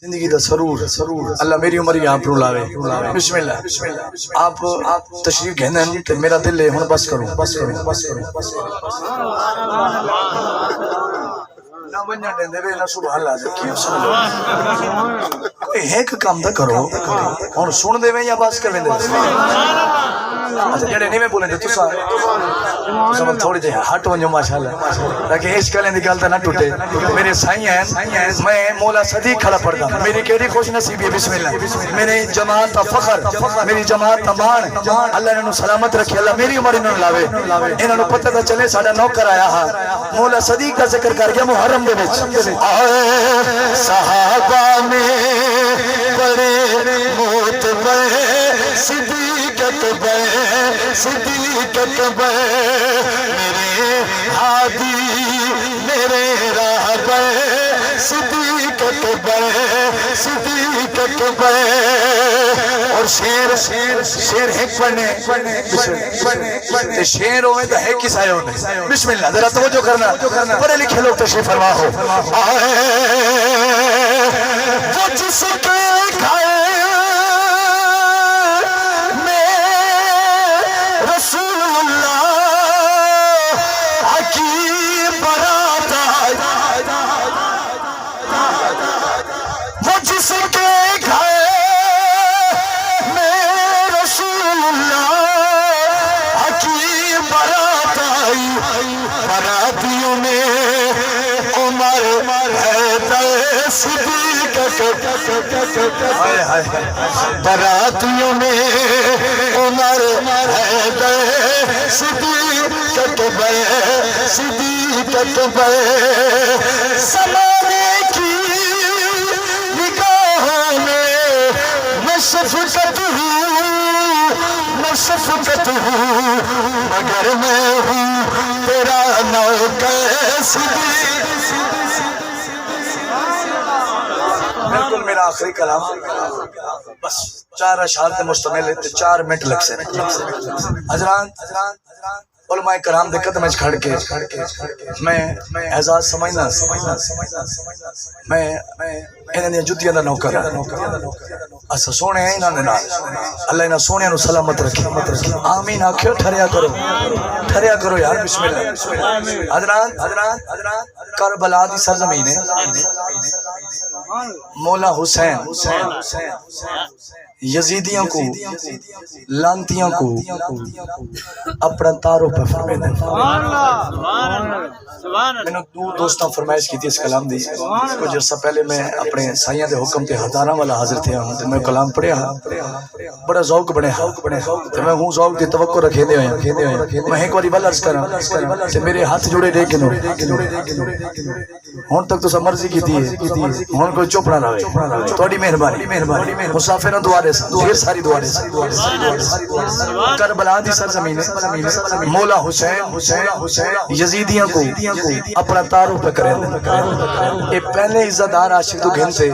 زندگی دا سرور اللہ میری عمر یہاں پر لاوے. بسم اللہ. آپ تشریف گھنن تے میرا دل ہے ہن بس کرو نہ بنیا دیندے وے نہ سبحان اللہ کی ایک کام دا کرو ہن سن دے وے یا بس کر ویندے. اچھا جڑے نہیں میں بولیں تے تساں تھوڑی جے ہٹ ونجو ماشاءاللہ تاکہ اس گلیں دی گل تے نہ ٹوٹے. میرے سائیں ہیں میں مولا صدیق کھڑا پڑدا میری کیڑی خوش نصیبی ہے. بسم اللہ. میری جماعت دا فخر میری جماعت دا مان اللہ انہاں سلامت رکھے اللہ میری عمر انہاں لاوے. انہاں نوں پتہ تے چلے ساڈا نوکر آیا ہا مولا صدیق دا ذکر کر گیا محرم دے وچ. صحابہ میں بڑے معتبر صدیقت میرے ہادی میرے راہبر صدیقت اور شیر ایک پڑھنے شیر ہوئے تو ہے کس آئے ہونے. بسم اللہ. ذرا توجہ کرنا پڑھے لکھے لوگ تشریف فرما ہو. وہ جس کے گھر براتیوں میں عمر حیدر صدیقت زمانے کی نگاہوں میں میں شفقت ہوں مگر میں ہوں تیرا نوکر صدیق. بالکل میرا آخری کلام بس 4 اشعار تے مشتمل ہے تے 4 منٹ لگ سے. حضرات علماء کرام دے قدم وچ کھڑ کے میں اعزاز سمجھنا میں انہاں دی جُتیاں دا نوکر اس سونے ہیں انہاں دے نال اللہ انہاں سونیاں نو سلامت رکھے. آمین آکھو. ٹھہریا کرو یار. بسم اللہ. حضرات کربلا دی سرزمین ہے. مولا حسین یزیدیوں کو لانتیوں کو اپنا تعارف پہ فرمائے دیں. میں نے 2 دوستاں فرمائش کی تھی اس کلام دی. کچھ عرصہ پہلے میں اپنے سائیاں دے حکم تے ہزاراں والا حاضر تھے میں کلام پڑھیا بڑا ذوق بنے تے میں ہوں ذوق دی توقع رکھے دے ہویا میں ایک باری بل عرض کراں تے میرے ہاتھ جوڑے دے کے نو ہن تک تو سب مرضی کیتی ہے ہن کوئی چپ نہ رہے. تہاڈی مہربانی مسافر دعا دے ڈھیر ساری دعا دے. کربلا دی سرزمین ہے. مولا حسین یزیدیوں کو اپنا تعارف پہ کریں. یہ پہلے عزت دار عاشق تو گھن سے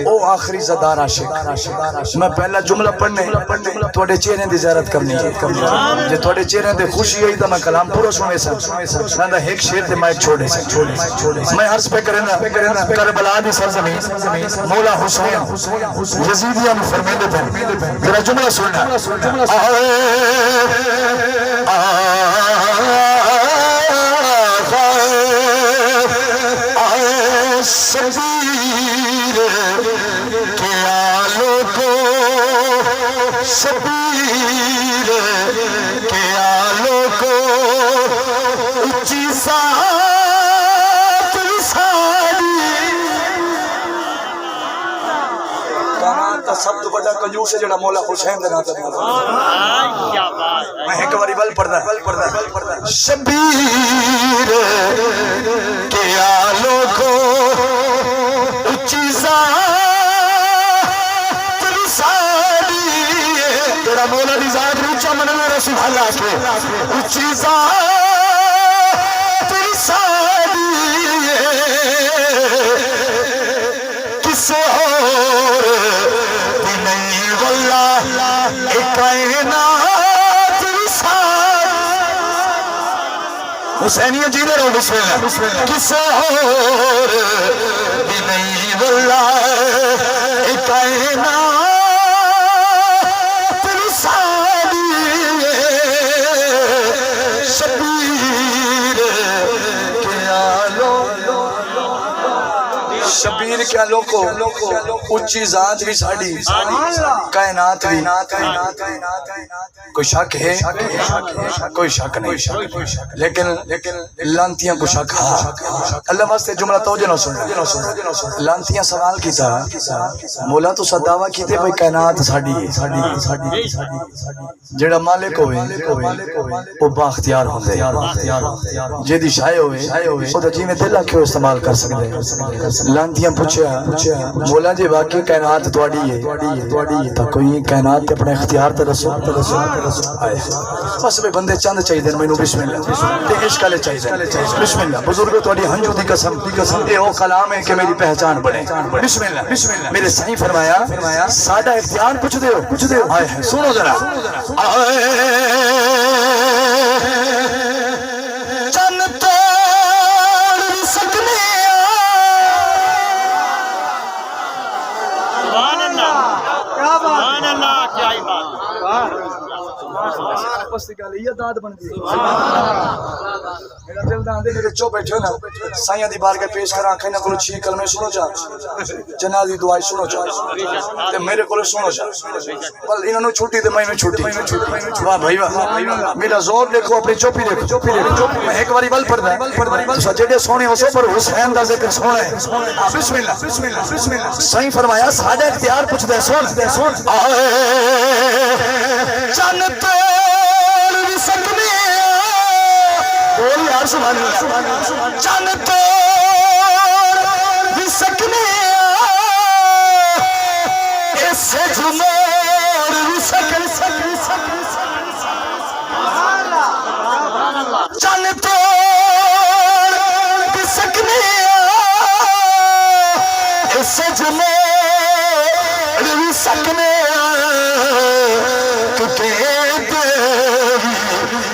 او آخری عزت دار عاشق. میں پہلا جملہ پڑھنے تواڈے چہرے دی زیارت کرنی ہے. جے تواڈے چہرے تے خوشی ہوئی تو میں کلام پورا سنے سا نہ ایک شعر تے مائک چھوڑے میں عرض پہ کرنا کربلا دی سرزمین مولا حسین یزیدیوں نے فرمائے تھے. ذرا جملہ سننا. شبیر کے آلوں کو شبیر کے آلوں کو اونچی ذات رسالی سب تو بڑا کنجوس ہے جڑا مولا حسین دے نام تے میں ایک باری بل پڑھدا شبیر کے آلوں کو اونچی ذات رسالی تیرا مولا دی ذات اونچا مننے رسول اللہ کے اونچی ذات رسالی کسے اور کائنات حسینیہ جیدے رہو. بسم اللہ. کسے اور بھی نہیں واللہ کائنات رسالی شبیر کے آلوں شبیر کے آلوں کو اچھی ذات بھی ساڑی کائنات بھی کوئی شک ہے کوئی شک نہیں لیکن لانتیاں کو شک ہاں اللہ واسطے جملہ توجہ نہ سن لانتیاں سوال کیتا مولا تو صداوہ کیتے بھئی کائنات ساڑی جیڑا مالک ہوئے وہ باختیار ہوندے جیدی شائع ہوئے وہ تو جی میں دل آکھے استعمال کر سکتے لانتیاں پوچھیا مولا جی واقعی کائنات تواڈی ہے تو کوئی کائنات اپنے اختیار تے رسو بس بے بندے چند چاہیے دن مینوں بسم اللہ تے عشق والے چاہیے بسم اللہ بزرگو تواڈی ہنجو دی قسم اے او کلام ہے کہ میری پہچان بنے بسم اللہ میرے سائیں فرمایا ساڈا اختیار پوچھ دیو آئے ہیں سنو ذرا چن توڑ سکنے سبحان اللہ سبحان اللہ کیا ہی بات پستی گل یہ داد بن گئی میرا دل دان دے میرے چو بیٹھے نا سائیاں دی بارگاہ پیش کراں کھنا کولو 6 کلمے سنو چا جنازی دعائیں سنو چا تے میرے کولو سنو چا بل انہاں نو چھٹی تے میں چھٹی واہ بھائی واہ میرا زور دیکھو اپنی چوپی دیکھو میں ایک باری بل پڑھدا ہے جڑے سونے ہو سو پر حسین دا ذکر سونا ہے بسم اللہ سائیں فرمایا ساڈا اختیار پوچھ دے سن چن توڑ سکنے بول یار سبحان اللہ چن توڑ سکنے اس جمور سکن چن توڑ سکنے اس جمور سکنے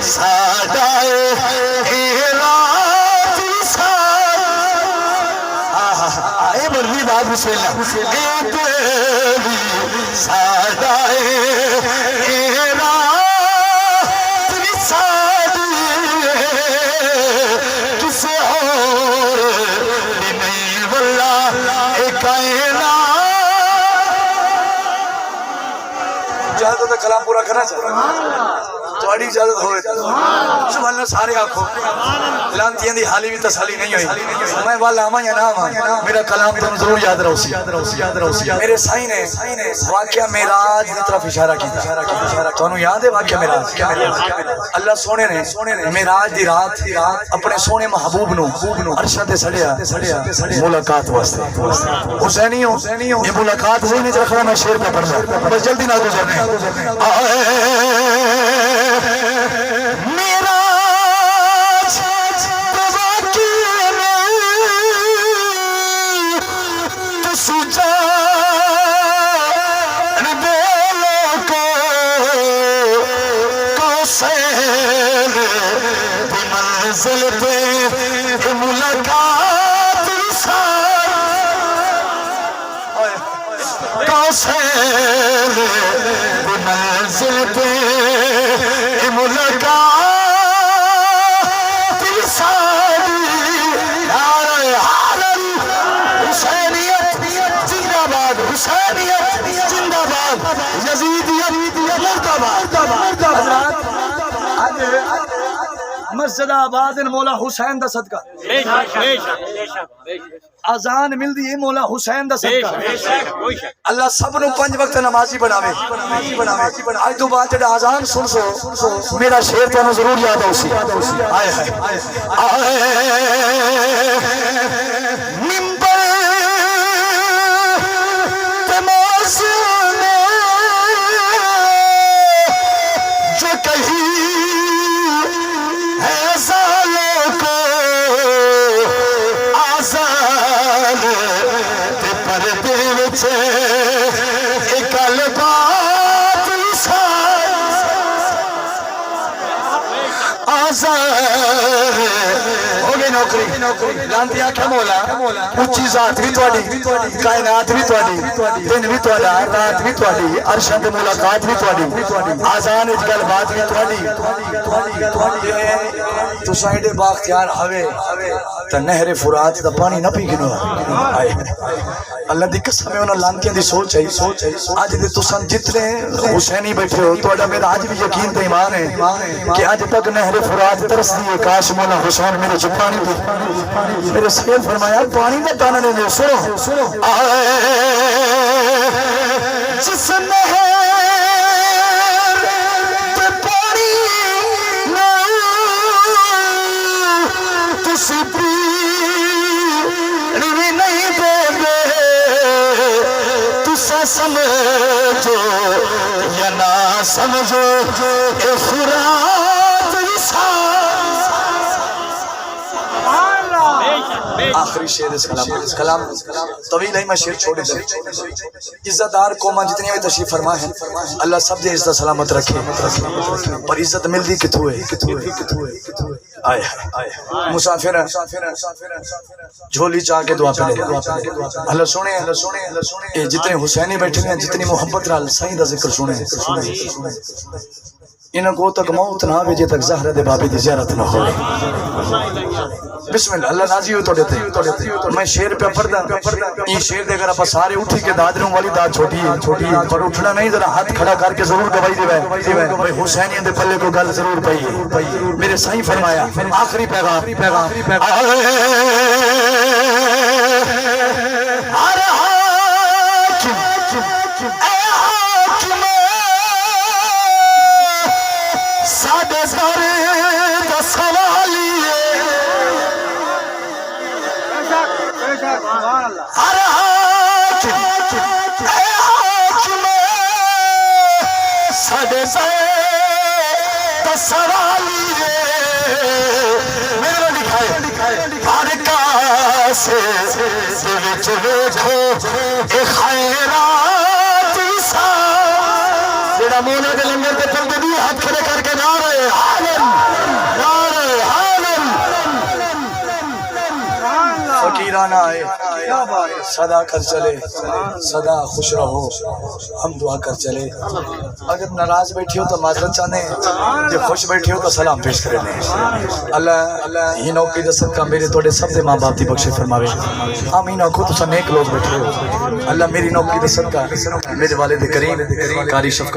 ساڈا آئے بڑی بات بسم اللہ ساڈا کسے اور نہیں واللہ اجازت ہے کلام پورا کرنا چاہتا تھوڑی اجازت ہوئے سبحان اللہ سارے آنکھوں لانتیاں دی حالی بھی تسالی نہیں ہوئی میں والا آما یا نام میرا کلام تو ضرور یاد رہو سی میرے سائیں نے واقعہ معراج دی طرف اشارہ کیتا تو انہوں یاد ہے واقعہ معراج اللہ سونے نے معراج دی رات اپنے سونے محبوب نو عرشہ تے سڑیا ملاقات واسطے حسینی ہو یہ ملاقات ہوئی نہیں رکھنا میں شیر پہ پڑھ رہا بس جلدی نہ گزرنے میرا تو سوچا بولو کو سیر منزل پہ ملاقات کو سیر منزل پہ ملاقات ساری حسینیت زندہ باد حسینیت زندہ باد یزیدیت مردہ باد مسجد آباد مولا حسین دا صدقہ اذان مل دی مولا حسین دا صدقہ اللہ سب نو 5 وقت نمازی بناوے آج تو بعد جڑا اذان سن سو میرا شعر تو ضرور یاد ہو سی آئے ممبر پہ موزوں نے جو کہی ہے ظالوں کو آزان تے پردے وچ ایک البات آزان ہو گئی نوکری لانتی آنکھیں مولا اچھی ذات بھی تواڈی کائنات بھی تواڈی دن بھی تواڈا رات بھی تواڈی عرشاں تے ملاقات بھی تواڈی آزان وچ گل بات بھی تواڈی تساں ایڈے باختیار ہوے تے نہر فرات دا پانی نہ پی گنو اللہ دی قسم ہے انہاں لانتیاں دی سوچ ہے اج دے تساں جتنے حسینی بیٹھے ہو تہاڈا میرا اج بھی یقین تے ایمان ہے کہ اج تک نہر فرات ترسدی ہے کاش مولا حسین میرے چ پانی دے میرے سید فرمایا پانی دا دانا نہیں دے سنو جس نہر تے پانی نہ تسی بھی نہیں دے گے تسا سمجھو یا نہ سمجھو اے فرات آخری شعر اس کلام طویل ہے میں شعر چھوڑے دے عزت دار قوماں جتنی بھی تشریف فرما ہے اللہ سب دے عزت سلامت رکھے پر عزت ملدی کتھو ہے آئے مسافر جھولی چاہ کے دعا پہ لے اللہ سنے اے جتنے حسینی بیٹھے ہیں جتنی محبت نال سائیں دا ذکر سنے انہاں کو تک موت نہ آوے جے تک زہرہ دے بابے دی زیارت نہ ہوئے بسم اللہ اللہ نازی ہوئی توڑے تے میں شیر پہ پڑھدا یہ شیر دے اگر اپا سارے اٹھی کے دادروں والی داد چھوٹی ہے پر اٹھنا نہیں ذرا ہاتھ کھڑا کر کے ضرور گواہی دے بھائی حسینیاں دے پلے کو گل ضرور پئی میرے سائیں فرمایا آخری پیغام ساڈے سارے دا سوالی ہر حاکم اے حاکم ساڈے سارے دا سوالی میرے لکھائے ہر کاسے دے وچ ویکھو اے خیرات جڑا مولا دے لنگر تے پھر بھی ہاتھ کھڑے کر کے نعرے عالم فقیرانہ آئے صدا کر چلے صدا خوش رہو ہم دعا کر چلے اگر ناراض بیٹھی ہو تو معذرت چاہنے جب خوش بیٹھی ہو تو سلام پیش کرے اللہ ہی نوکری دا صدقہ میرے توڑے سب دے ماں باپ دی بخشے فرماوے آمین آنکھو تو سا نیک لوگ بیٹھے ہو اللہ میری نوکری دا صدقہ میرے والد کریم قاری شفقت